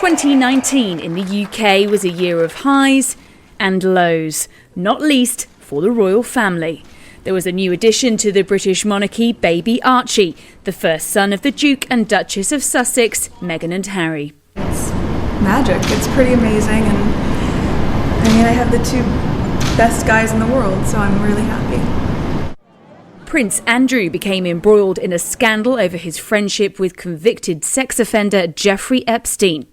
2019 in the UK was a year of highs and lows, not least for the royal family. There was a new addition to the British monarchy, baby Archie, the first son of the Duke and Duchess of Sussex, Meghan and Harry. It's magic. It's pretty amazing, and I have the two best guys in the world, so I'm really happy. Prince Andrew became embroiled in a scandal over his friendship with convicted sex offender Jeffrey Epstein.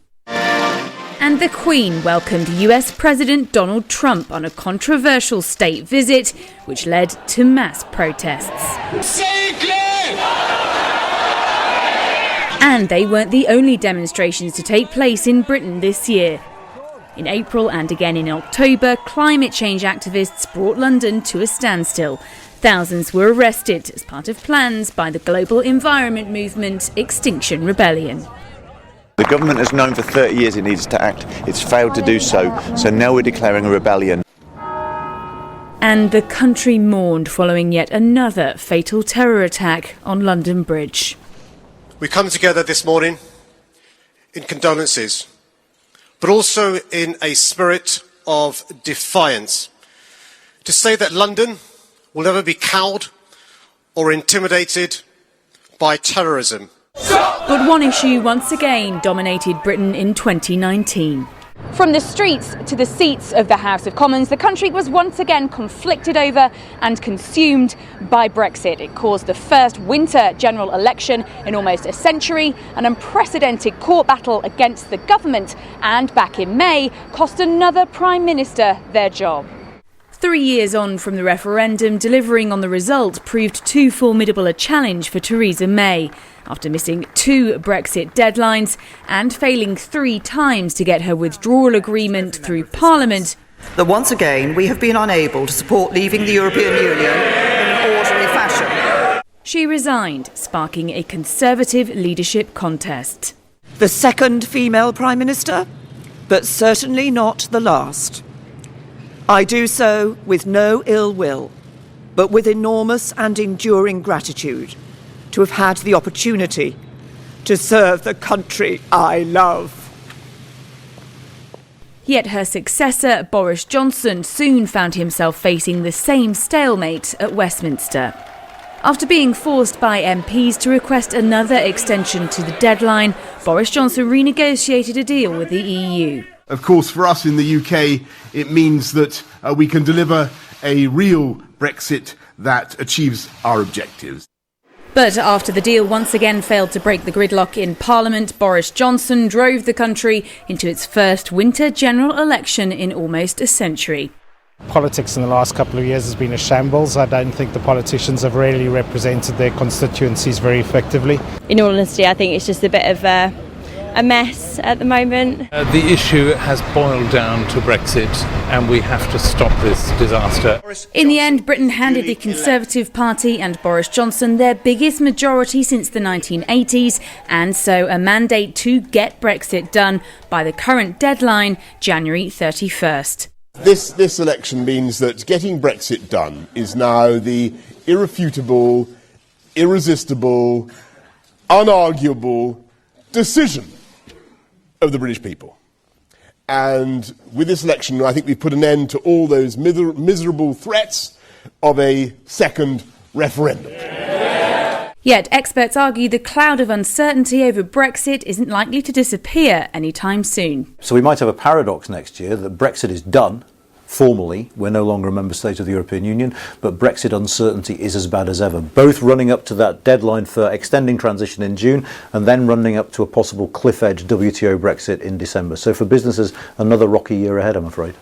And the Queen welcomed US President Donald Trump on a controversial state visit, which led to mass protests. Say it clear! And they weren't the only demonstrations to take place in Britain this year. In April and again in October, climate change activists brought London to a standstill. Thousands were arrested as part of plans by the global environment movement Extinction Rebellion. The government has known for 30 years it needs to act. It's failed to do so now we're declaring a rebellion. And the country mourned following yet another fatal terror attack on London Bridge. We come together this morning in condolences, but also in a spirit of defiance, to say that London will never be cowed or intimidated by terrorism. But one issue once again dominated Britain in 2019. From the streets to the seats of the House of Commons, the country was once again conflicted over and consumed by Brexit. It caused the first winter general election in almost a century, an unprecedented court battle against the government, and back in May, cost another Prime Minister their job. 3 years on from the referendum, delivering on the result proved too formidable a challenge for Theresa May. After missing 2 Brexit deadlines and failing 3 times to get her withdrawal agreement through Parliament, that once again we have been unable to support leaving the European Union in an orderly fashion. She resigned, sparking a Conservative leadership contest. The second female Prime Minister, but certainly not the last. I do so with no ill will, but with enormous and enduring gratitude to have had the opportunity to serve the country I love. Yet her successor, Boris Johnson, soon found himself facing the same stalemate at Westminster. After being forced by MPs to request another extension to the deadline, Boris Johnson renegotiated a deal with the EU. Of course, for us in the UK, it means that we can deliver a real Brexit that achieves our objectives. But after the deal once again failed to break the gridlock in Parliament, Boris Johnson drove the country into its first winter general election in almost a century. Politics in the last couple of years has been a shambles. I don't think the politicians have really represented their constituencies very effectively. In all honesty, I think it's just a bit of a mess at the moment. The issue has boiled down to Brexit, and we have to stop this disaster. In the end, Britain handed the Conservative Party and Boris Johnson their biggest majority since the 1980s, and so a mandate to get Brexit done by the current deadline, January 31st. This election means that getting Brexit done is now the irrefutable, irresistible, unarguable decision of the British people. And with this election, I think we've put an end to all those miserable threats of a second referendum. Yet experts argue the cloud of uncertainty over Brexit isn't likely to disappear anytime soon. So we might have a paradox next year that Brexit is done. Formally, we're no longer a member state of the European Union, but Brexit uncertainty is as bad as ever, both running up to that deadline for extending transition in June and then running up to a possible cliff edge WTO Brexit in December. So for businesses, another rocky year ahead, I'm afraid.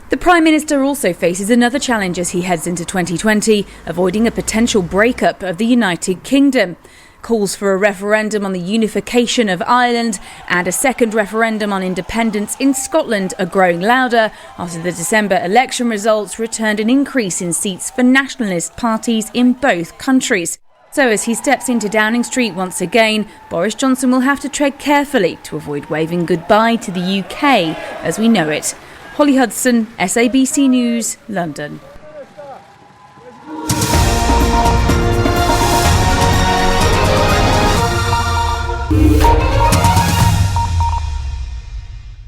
The Prime Minister also faces another challenge as he heads into 2020, avoiding a potential breakup of the United Kingdom. Calls for a referendum on the unification of Ireland and a second referendum on independence in Scotland are growing louder after the December election results returned an increase in seats for nationalist parties in both countries. So as he steps into Downing Street once again, Boris Johnson will have to tread carefully to avoid waving goodbye to the UK as we know it. Holly Hudson, SABC News, London.